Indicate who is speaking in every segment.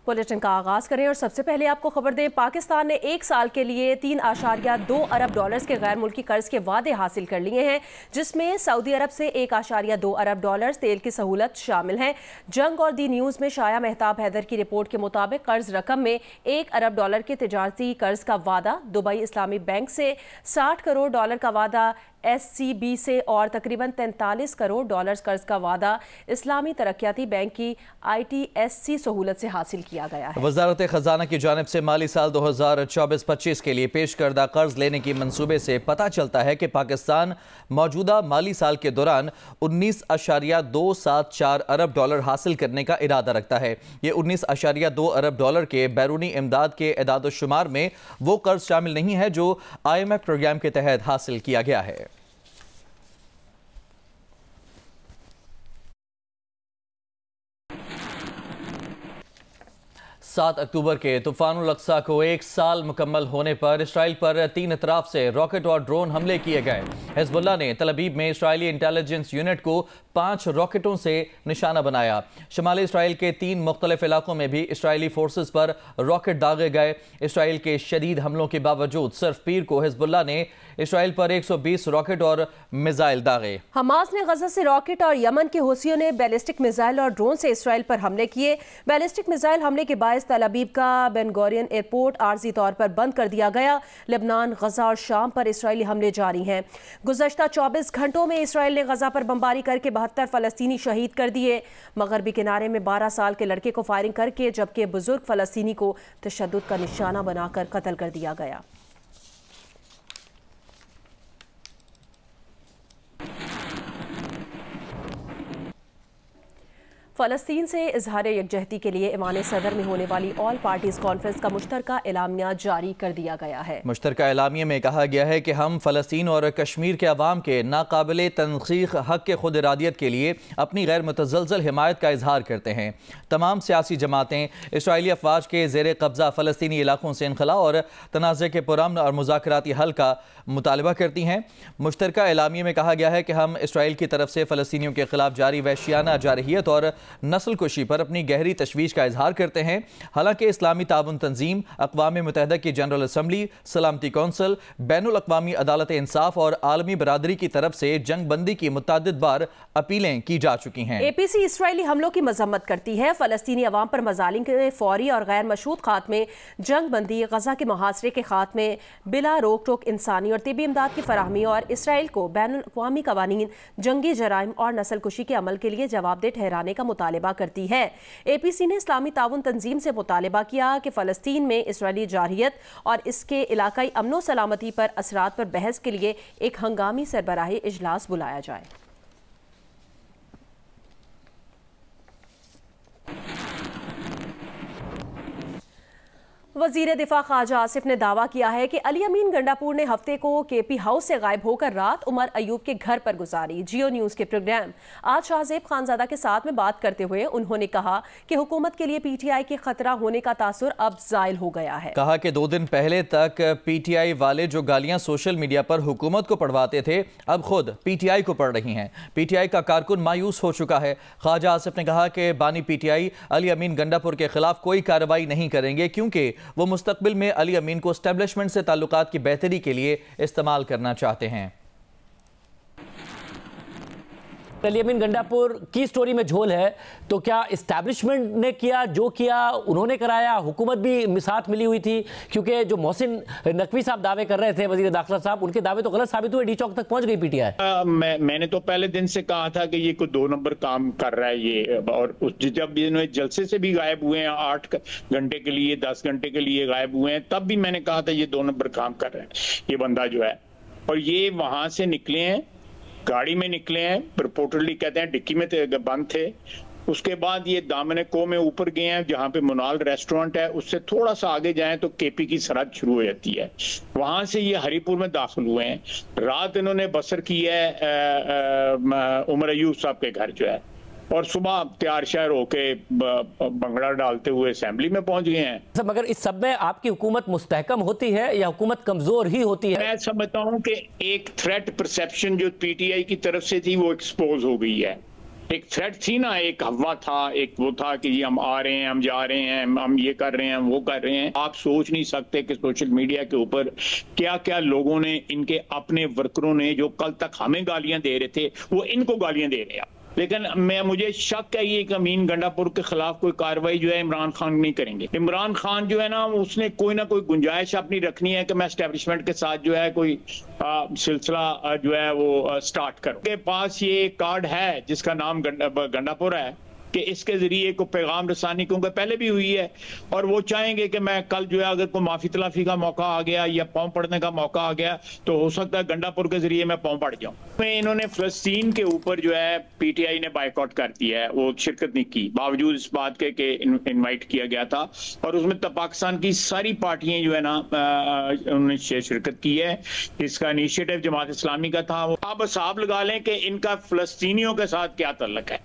Speaker 1: Bulletin का आगाज करें और सबसे पहले आपको खबर दें, पाकिस्तान ने 1 साल के लिए 3.2 अरब डॉलर्स के गैर मुल्की कर्ज के वादे हासिल कर लिए हैं, जिसमें सऊदी अरब से 1.2 अरब डॉलर्स तेल की सहूलत शामिल है। जंग और दी न्यूज़ में शाया मेहताब हैदर की रिपोर्ट के मुताबिक कर्ज रकम में 1 अरब डॉलर के तिजारती कर्ज का वादा, दुबई इस्लामी बैंक से 60 करोड़ डॉलर का वादा SCB से और तकरीबन 43 करोड़ डॉलर्स कर्ज का वादा इस्लामी तरक्याती बैंक की ITSC सहूलत से हासिल किया गया है।
Speaker 2: वजारत खजाना की जानिब से माली साल 2024-25 के लिए पेश करदा कर्ज लेने की मंसूबे से पता चलता है कि पाकिस्तान मौजूदा माली साल के दौरान 19.274 अरब डॉलर हासिल करने का इरादा रखता है। ये 19.2 अरब डॉलर के बैरूनी इमदाद के एदाद-ओ-शुमार में वो कर्ज शामिल नहीं है जो IMF प्रोग्राम के तहत हासिल किया गया है। 7 अक्टूबर के तूफानुल अक्सा को 1 साल मुकम्मल होने पर इसराइल पर 3 अतराफ से रॉकेट और ड्रोन हमले किए गए। हिजबुल्लाह ने तल अबीब में इसराइली इंटेलिजेंस यूनिट को 5 रॉकेटों से निशाना बनाया। शमाली इसराइल के 3 मुख्तलिफ इलाकों में भी इसराइली फोर्सेस पर रॉकेट दागे गए। इसराइल के शदीद हमलों के बावजूद सिर्फ पीर को हिजबुल्लाह ने इसराइल पर 120 रॉकेट और मिसाइल दागे।
Speaker 1: हमास ने गजा से रॉकेट और यमन के हूसियों ने बैलिस्टिक मिसाइल और ड्रोन से इसराइल पर हमले किए। बैलिस्टिक मिसाइल हमले के बायस तल अबीब का बेन गोरियन एयरपोर्ट आर्जी तौर पर बंद कर दिया गया। लेबनान, गजा और शाम पर इसराइली हमले जारी हैं। गुज़श्ता 24 घंटों में इसराइल ने गजा पर बमबारी करके 72 फलस्तीनी शहीद कर दिए। मगरबी किनारे में 12 साल के लड़के को फायरिंग करके जबकि बुजुर्ग फलस्तीनी को तशद्दुद का निशाना बनाकर कत्ल कर दिया गया। फ़लस्तीन से इजहार यकजहती के लिए ईवान सदर में होने वाली ऑल पार्टीज कॉन्फ्रेंस का मुश्तरका एलामिया जारी कर दिया गया है।
Speaker 2: मुश्तरका एलामिया में कहा गया है कि हम फ़लस्तीन और कश्मीर के अवाम के नाकाबिले तनसीख हक के खुद इरादियत के लिए अपनी गैर मुतज़लज़ल हिमायत का इजहार करते हैं। तमाम सियासी जमातें इसराइली अफवाज के ज़ेर कब्ज़ा फ़लस्तीनी इलाकों से इनखला और तनाज़े के पुरअमन और मुज़ाकराती हल का मुतालबा करती हैं। मुश्तरका एलामिया में कहा गया है कि हम इसराइल की तरफ से फ़लस्तीनियों के खिलाफ जारी वहशियाना जारहियत और नस्ल कुशी पर अपनी गहरी तशवीश का इजहार करते हैं। हालांकि इस्लामी ताउन तंजीम, अक़वाम मुत्तहिदा की जनरल असम्बली, सलामती कौंसिल, बैनुल अक़वामी अदालत इंसाफ और आलमी बरादरी की तरफ से जंग बंदी की मुतअद्दिद बार अपीलें की जा चुकी हैं।
Speaker 1: APC इसराइली हमलों की मजम्मत करती है। फ़लस्तीनी अवाम पर मजालिम के फौरी और गैर मशरूत खात्मे, जंग बंदी, गजा के मुहासरे के खात्मे, बिला रोक टोक इंसानी और तिबी इमदाद की फराहमी और इसराइल को बैनुल अक़वामी कवानीन, जंगी जराइम और नस्ल कुशी के अमल के लिए जवाबदेह ठहराने का मुतालबा करती है। APC ने इस्लामी ताउन तंजीम से मुतालबा किया कि फ़लस्तीन में इसराइली जारहियत और इसके इलाकाई अमनो सलामती पर असरात पर बहस के लिए एक हंगामी सरबराही इजलास बुलाया जाए। वज़ीर दिफा ख्वाजा आसिफ ने दावा किया है कि अली अमीन गंडापुर ने हफ्ते को KP हाउस से गायब होकर रात उमर अयूब के घर पर गुजारी। जियो न्यूज़ के प्रोग्राम आज शाहजेब खानजादा के साथ में बात करते हुए उन्होंने कहा कि हुकूमत के लिए PTI के खतरा होने का तासुर अब ज़ाइल हो गया है।
Speaker 2: कहा कि 2 दिन पहले तक PTI वाले जो गालियां सोशल मीडिया पर हुकूमत को पढ़वाते थे, अब खुद PTI को पढ़ रही हैं। PTI का कारकुन मायूस हो चुका है। ख्वाजा आसिफ ने कहा कि बानी PTI अली अमीन गंडापुर के खिलाफ कोई कार्रवाई नहीं करेंगे क्योंकि वो मुस्तकबिल में अली अमीन को एस्टेब्लिशमेंट से ताल्लुकात की बेहतरी के लिए इस्तेमाल करना चाहते हैं।
Speaker 3: अली अमीन गंडापुर की स्टोरी में झोल है, तो क्या इस्टेब्लिशमेंट ने किया जो किया उन्होंने कराया? हुकूमत भी साथ मिली हुई थी, क्योंकि जो मोहसिन नकवी साहब दावे कर रहे थे, वजीर दाखिला साहब, उनके दावे तो गलत साबित हुए। डी चौक तक पहुंच गई PTI।
Speaker 4: मैंने तो पहले दिन से कहा था कि ये कोई 2 नंबर काम कर रहा है ये, और जब इन्होंने जलसे से भी गायब हुए हैं, 8 घंटे के लिए, 10 घंटे के लिए गायब हुए हैं, तब भी मैंने कहा था ये 2 नंबर काम कर रहे हैं ये बंदा जो है। और ये वहां से निकले हैं, गाड़ी में निकले हैं, रिपोर्टरली कहते हैं डिक्की में बंद थे। उसके बाद ये दामने को में ऊपर गए हैं जहां पे मोनाल रेस्टोरेंट है, उससे थोड़ा सा आगे जाएं तो KP की सरहद शुरू हो जाती है। वहां से ये हरीपुर में दाखिल हुए हैं। रात इन्होंने बसर की है उमर अयूब साहब के घर जो है, और सुबह तैयार शहर होके बंगड़ा डालते हुए असेंबली में पहुंच गए हैं।
Speaker 3: मगर इस सब में आपकी हुकूमत मुस्तहकम होती है या हुकूमत कमजोर ही होती है?
Speaker 4: मैं समझता हूं कि एक थ्रेट परसेप्शन जो PTI की तरफ से थी वो एक्सपोज हो गई है। एक थ्रेट थी ना, एक हवा था, एक वो था कि हम आ रहे हैं, हम जा रहे हैं, हम ये कर रहे हैं, हम वो कर रहे हैं। आप सोच नहीं सकते कि सोशल मीडिया के ऊपर क्या क्या लोगों ने, इनके अपने वर्करों ने, जो कल तक हमें गालियां दे रहे थे, वो इनको गालियां दे रहे हैं। लेकिन मुझे शक है ये कि अमीन गंडापुर के खिलाफ कोई कार्रवाई जो है इमरान खान नहीं करेंगे। इमरान खान जो है ना, उसने कोई ना कोई गुंजाइश अपनी रखनी है कि मैं एस्टेब्लिशमेंट के साथ जो है कोई सिलसिला जो है वो स्टार्ट करूं। के पास ये कार्ड है जिसका नाम गंडापुर है कि इसके जरिए को पैगाम रसानी क्योंकि पहले भी हुई है, और वो चाहेंगे कि मैं कल जो है अगर कोई माफी तलाफी का मौका आ गया या पाँव पड़ने का मौका आ गया तो हो सकता है गंडापुर के जरिए मैं पाँव पड़ जाऊं। इन्होंने फलस्तीन के ऊपर जो है पीटीआई ने बाइकआउट कर दिया है, वो शिरकत नहीं की, बावजूद इस बात के इन्वाइट किया गया था, और उसमें तो पाकिस्तान की सारी पार्टियां जो है ना उन्होंने शिरकत की है। इसका इनिशिएटिव जमात इस्लामी का था। आप हिसाब लगा लें कि इनका फलस्तीनियों के साथ क्या तल्लक है।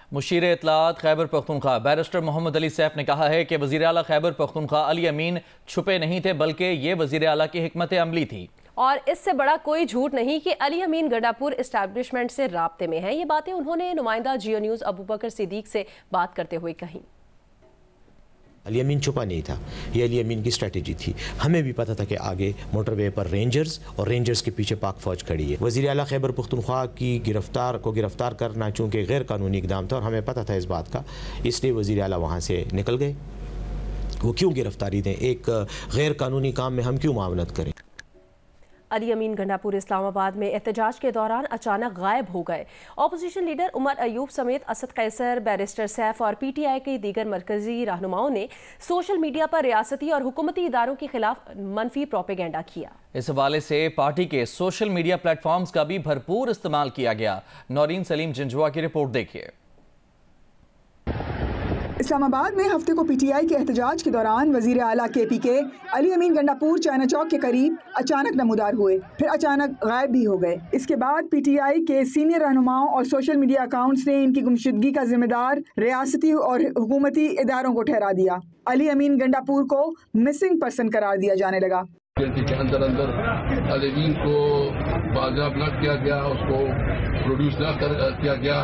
Speaker 2: मुशीर इत्तलात खैबर पख्तूनख्वा बैरिस्टर मोहम्मद अली सैफ ने कहा है कि वज़ीर आला खैबर पख्तूनख्वा अली अमीन छुपे नहीं थे, बल्कि ये वज़ीर आला की हिकमत अमली थी।
Speaker 1: और इससे बड़ा कोई झूठ नहीं कि अली अमीन गंडापुर इस्टेब्लिशमेंट से राब्ते में हैं। ये बातें उन्होंने नुमाइंदा जियो न्यूज़ अबू बकर सिद्दीक से बात करते हुए कही।
Speaker 5: अली अमीन छुपा नहीं था, ये अली अमीन की स्ट्रेटजी थी। हमें भी पता था कि आगे मोटरवे पर रेंजर्स और रेंजर्स के पीछे पाक फौज खड़ी है। वज़ीर आला खैबर पख्तूनख्वा की गिरफ्तार करना चूँकि गैर कानूनी इकदाम था और हमें पता था इस बात का, इसलिए वज़ीर आला वहाँ से निकल गए। वो क्यों गिरफ्तारी दें, एक गैर कानूनी काम में हम क्यों मामलत करें।
Speaker 1: अली अमीन गंडापुर इस्लामाबाद में एहतजाज के दौरान अचानक गायब हो गए। ऑपोजिशन लीडर उमर अयूब समेत असद कैसर, बैरिस्टर सैफ और पीटीआई के दीगर मरकजी रहनुमाओं ने सोशल मीडिया पर रियासती और हुकूमती इदारों के खिलाफ मनफी प्रोपेगेंडा किया।
Speaker 2: इस हवाले से पार्टी के सोशल मीडिया प्लेटफॉर्म्स का भी भरपूर इस्तेमाल किया गया। नौरीन सलीम जंजुआ की रिपोर्ट देखिए।
Speaker 6: इस्लामाबाद में हफ्ते को पीटीआई के एहतजाज के दौरान वजीर आला KPK अली अमीन गंडापुर चाइना चौक के करीब अचानक नमूदार हुए, फिर अचानक गायब भी हो गए। इसके बाद पीटीआई के सीनियर रहनुमाओं और सोशल मीडिया अकाउंट्स ने इनकी गुमशुदगी का जिम्मेदार रियासती और हुकूमती इदारों को ठहरा दिया। अली अमीन गंडापुर को मिसिंग पर्सन करार दिया जाने लगा।
Speaker 7: के अंदर अली अमीन को बाज़ाब न किया गया, उसको प्रोड्यूस न किया गया,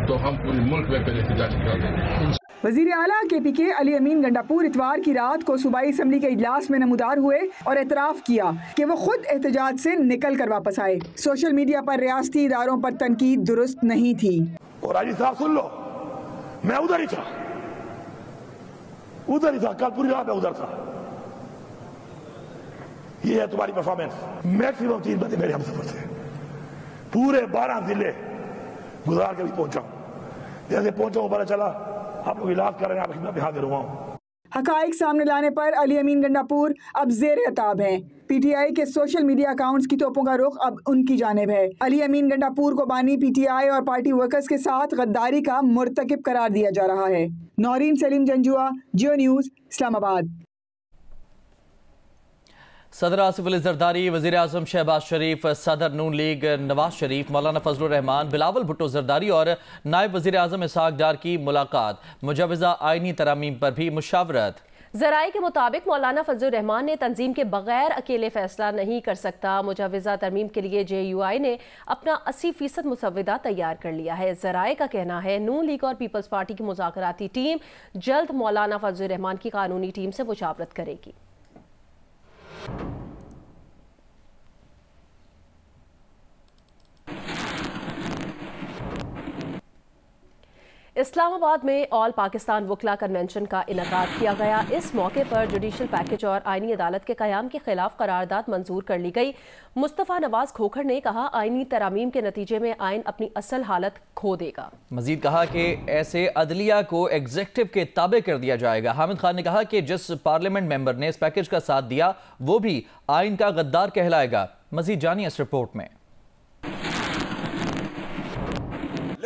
Speaker 7: तो हम पूरे मुल्क में पहले एहतजाज कर देंगे।
Speaker 6: वजीर आला KPK अली अमीन गंडापुर इतवार की रात को सूबाई असम्बली के इजलास में नमूदार हुए और एतराफ़ किया कि वो खुद एहतजाज से निकल कर वापस आए। सोशल मीडिया पर रियासती इदारों पर तनकीद दुरुस्त नहीं थी।
Speaker 8: और राजी साहब सुन लो, मैं उधर ही था, कल पूरी रात में उधर था। ये है तुम्हारी परफॉर्मेंस। मैक्सिमम 3 बंदे मेरे हमसफर थे, पूरे 12 जिले गुजार के भी पहुंचा। जैसे पहुंचा पता चला आप लोग इलाज कर रहे हैं, आप हाजिर हुआ हूं।
Speaker 6: हकाइक सामने लाने पर अली अमीन गंडापुर अब ज़ेर अताब हैं। पीटीआई के सोशल मीडिया अकाउंट्स की तोपों का रुख अब उनकी जानिब है। अली अमीन गंडापुर को बानी पीटीआई और पार्टी वर्कर्स के साथ गद्दारी का मुर्तकिब करार दिया जा रहा है। नौरीन सलीम जंजुआ, जियो न्यूज़, इस्लामाबाद।
Speaker 2: सदर आसिफ अली जरदारी, वज़ीर आज़म शहबाज शरीफ, सदर नून लीग नवाज शरीफ, मौलाना फजलुर रहमान, बिलावल भुट्टो जरदारी और नायब वज़ीर आज़म इसहाक डार की मुलाकात। मुजवज़ा आइनी तरामीम पर भी मुशावरत।
Speaker 1: ज़राए के मुताबिक मौलाना फजलुर रहमान ने तंजीम के बगैर अकेले फैसला नहीं कर सकता। मुजवज़ा तरमीम के लिए JUI ने अपना 80% मुसव्वदा तैयार कर लिया है। ज़राए का कहना है नून लीग और पीपल्स पार्टी की मुज़ाकराती टीम जल्द मौलाना फजलुर रहमान की कानूनी टीम से मुशावरत करेगी। इस्लामाबाद में ऑल पाकिस्तान वकला कन्वेंशन का इनेकाद किया गया। इस मौके पर जुडिशल पैकेज और आईनी अदालत के क़याम के खिलाफ करारदाद मंजूर कर ली गई। मुस्तफ़ा नवाज खोखर ने कहा आईनी तरामीम के नतीजे में आइन अपनी असल हालत खो देगा।
Speaker 2: मजीद कहा कि ऐसे अदलिया को एग्जीक्यूटिव के ताबे कर दिया जाएगा। हामिद खान ने कहा कि जिस पार्लियामेंट मेंबर ने इस पैकेज का साथ दिया वो भी आइन का गद्दार कहलाएगा। मजीद जानिए इस रिपोर्ट में।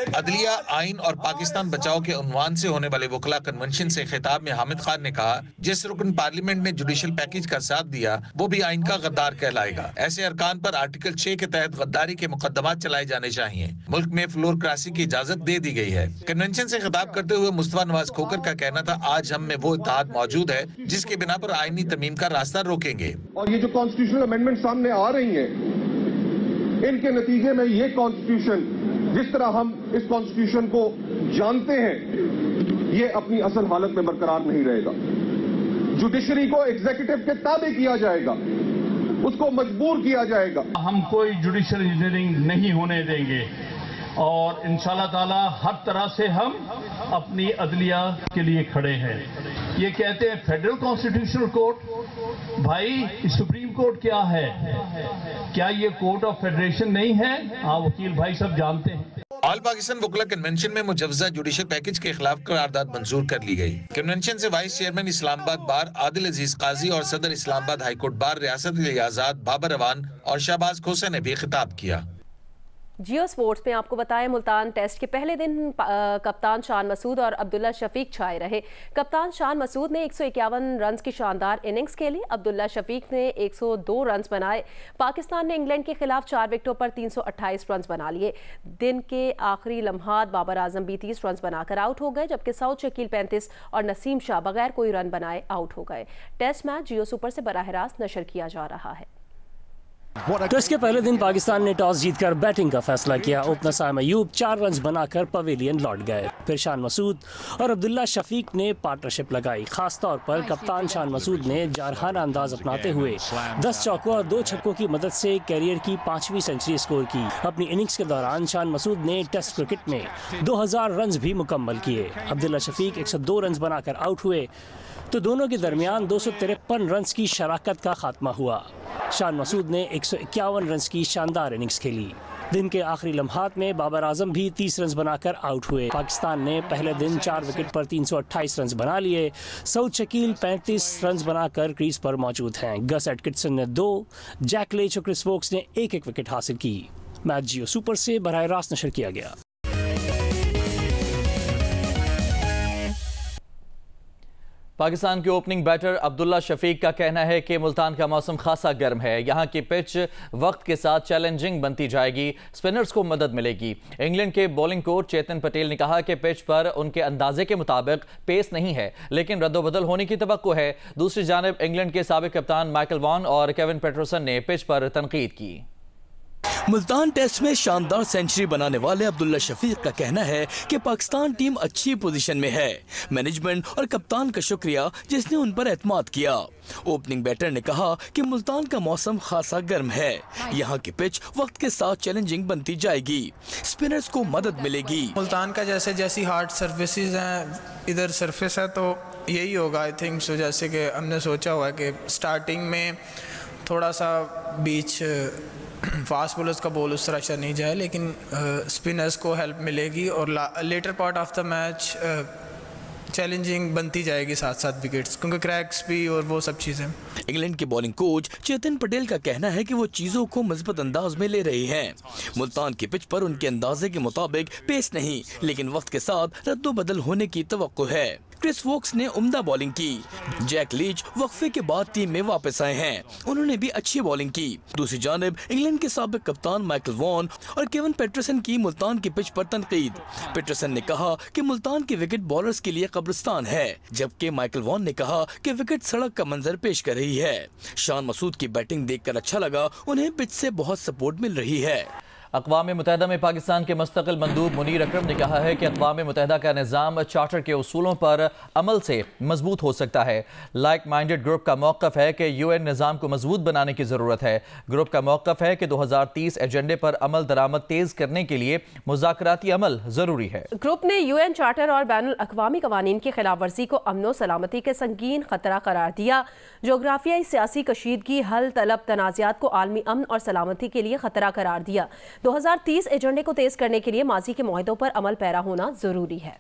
Speaker 9: अदलिया, आइन और पाकिस्तान बचाओ के उन्वान से होने वाले वकला कन्वेंशन से खिताब में हामिद खान ने कहा जिस रुकन पार्लियामेंट ने जुडिशल पैकेज का साथ दिया वो भी आइन का गद्दार कहलाएगा। ऐसे अरकान पर आर्टिकल 6 के तहत गद्दारी के मुकदमात चलाए जाने चाहिए। मुल्क में फ्लोर क्रॉसिंग की इजाजत दे दी गई है। कन्वेंशन से खिताब करते हुए मुस्तफा नवाज खोखर का कहना था आज हम में वो इत्तेहाद मौजूद है जिसके बिना पर आईनी तमीम का रास्ता रोकेंगे।
Speaker 10: और ये जो कॉन्स्टिट्यूशनल अमेंडमेंट सामने आ रही है इनके नतीजे में ये कॉन्स्टिट्यूशन जिस तरह हम इस कॉन्स्टिट्यूशन को जानते हैं ये अपनी असल हालत में बरकरार नहीं रहेगा। जुडिशरी को एग्जीक्यूटिव के ताबे किया जाएगा, उसको मजबूर किया जाएगा।
Speaker 7: हम कोई जुडिशियल इंजीनियरिंग नहीं होने देंगे और इंशाल्लाह ताला हर तरह से हम अपनी अदलिया के लिए खड़े हैं। ये कहते हैं फेडरल कॉन्स्टिट्यूशनल कोर्ट, भाई सुप्रीम कोर्ट क्या है? क्या ये कोर्ट ऑफ फेडरेशन नहीं है? हाँ वकील भाई सब जानते हैं।
Speaker 9: ऑल पाकिस्तान वकला कन्वेंशन में मुजवजा जुडिशल पैकेज के खिलाफ करारदाद मंजूर कर ली गई। कन्वेंशन से वाइस चेयरमैन इस्लामाबाद बार आदिल अजीज काजी और सदर इस्लामाबाद हाईकोर्ट बार रियासत आजाद बाबर अवान और शहबाज खोसा ने भी खिताब किया।
Speaker 1: जियो स्पोर्ट्स में आपको बताएं, मुल्तान टेस्ट के पहले दिन कप्तान शान मसूद और अब्दुल्ला शफीक छाए रहे। कप्तान शान मसूद ने 151 रन की शानदार इनिंग्स खेली। अब्दुल्ला शफीक ने 102 रन बनाए। पाकिस्तान ने इंग्लैंड के खिलाफ 4 विकेटों पर 328 रन बना लिए। दिन के आखिरी लम्हात बाबर आजम भी 30 रन बनाकर आउट हो गए, जबकि सऊद शकील 35 और नसीम शाह बगैर कोई रन बनाए आउट हो गए। टेस्ट मैच जियो सुपर से बराह रास्त नशर किया जा रहा है।
Speaker 11: टेस्ट के पहले दिन पाकिस्तान ने टॉस जीतकर बैटिंग का फैसला किया। ओपनर साइम अयूब 4 रन बनाकर पवेलियन लौट गए। फिर शान मसूद और अब्दुल्ला शफीक ने पार्टनरशिप लगाई। खास तौर पर कप्तान शान मसूद ने जारहाना अंदाज अपनाते हुए 10 चौकों और 2 छक्कों की मदद से कैरियर की 5वीं सेंचुरी स्कोर की। अपनी इनिंग्स के दौरान शान मसूद ने टेस्ट क्रिकेट में 2000 रन भी मुकम्मल किए। अब्दुल्ला शफीक 102 रन बनाकर आउट हुए तो दोनों के दरमियान 253 रन की शराकत का खात्मा हुआ। शान मसूद ने 151 रन की शानदार इनिंग्स खेली। दिन के आखिरी लम्हात में बाबर आजम भी 30 रन बनाकर आउट हुए। पाकिस्तान ने पहले दिन 4 विकेट पर 328 रन बना लिए। सऊद शकील 35 रन बनाकर क्रीज पर मौजूद हैं। गस एटकिंसन ने 2, जैक लीच और क्रिस वोक्स ने 1-1 विकेट हासिल की। मैच जियो सुपर से बराह रास्त नशर किया गया।
Speaker 2: पाकिस्तान के ओपनिंग बैटर अब्दुल्ला शफीक का कहना है कि मुल्तान का मौसम खासा गर्म है। यहाँ की पिच वक्त के साथ चैलेंजिंग बनती जाएगी, स्पिनर्स को मदद मिलेगी। इंग्लैंड के बॉलिंग कोच चेतन पटेल ने कहा कि पिच पर उनके अंदाजे के मुताबिक पेस नहीं है, लेकिन रद्दोबदल होने की तवक्को है। दूसरी जानब इंग्लैंड के साबिक कप्तान माइकल वॉन और केविन पेटरसन ने पिच पर तनकीद की।
Speaker 12: मुल्तान टेस्ट में शानदार सेंचुरी बनाने वाले अब्दुल्ला शफीक का कहना है कि पाकिस्तान टीम अच्छी पोजीशन में है। मैनेजमेंट और कप्तान का शुक्रिया जिसने उन पर एतमाद किया। ओपनिंग बैटर ने कहा कि मुल्तान का मौसम खासा गर्म है। यहाँ की पिच वक्त के साथ चैलेंजिंग बनती जाएगी, स्पिनर्स को मदद मिलेगी।
Speaker 13: मुल्तान का जैसी हार्ड सर्फेसिस हैं, इधर सरफेस है तो यही होगा आई थिंक सो। जैसे कि हमने सोचा हुआ है कि स्टार्टिंग में थोड़ा सा बीच फास्ट बॉलर्स का बॉल उस तरह अच्छा नहीं जाए, लेकिन स्पिनर्स को हेल्प मिलेगी और later part of the match challenging बनती जाएगी साथ साथ विकेट्स, क्योंकि क्रैक्स भी और वो सब चीज़ें।
Speaker 12: इंग्लैंड के बॉलिंग कोच चेतन पटेल का कहना है कि वो चीज़ों को मजबूत अंदाज में ले रहे हैं। मुल्तान की पिच पर उनके अंदाजे के मुताबिक पेस नहीं, लेकिन वक्त के साथ रद्दोबदल होने की तवक्को है। क्रिस वोक्स ने उम्दा बॉलिंग की। जैक लीच वक्फे के बाद टीम में वापस आए हैं, उन्होंने भी अच्छी बॉलिंग की। दूसरी जानिब इंग्लैंड के साबिक कप्तान माइकल वॉन और केविन पेटरसन की मुल्तान की पिच पर तनकीद। पेटरसन ने कहा कि मुल्तान की विकेट बॉलर्स के लिए कब्रिस्तान है, जबकि माइकल वॉन ने कहा कि विकेट सड़क का मंजर पेश कर रही है। शान मसूद की बैटिंग देखकर अच्छा लगा, उन्हें पिच से बहुत सपोर्ट मिल रही है।
Speaker 2: अक़वाम मुत्तहिदा में पाकिस्तान के मुस्तक़िल मंदूब मुनीर अकरम ने कहा है कि अक़वाम मुत्तहिदा का निज़ाम चार्टर के उसूलों पर अमल से मजबूत हो सकता है। लाइक माइंडेड ग्रुप का मौक़िफ़ है कि UN निज़ाम को मजबूत बनाने की ज़रूरत है। ग्रुप का मौक़िफ़ है कि 2030 एजेंडे पर अमल दरामद तेज़ करने के लिए मुज़ाकराती अमल ज़रूरी है।
Speaker 1: ग्रुप ने UN चार्टर और बैनुल अक़वामी क़वानीन की खिलाफ वर्जी को अमन सलामती के संगीन खतरा करार दिया। जोग्राफियाई सियासी कशीदगी हल तलब तनाज़ात को आलमी अमन और सलामती के लिए खतरा करार दिया। 2030 एजेंडे को तेज करने के लिए माजी के मुआहदों पर अमल पैरा होना जरूरी है।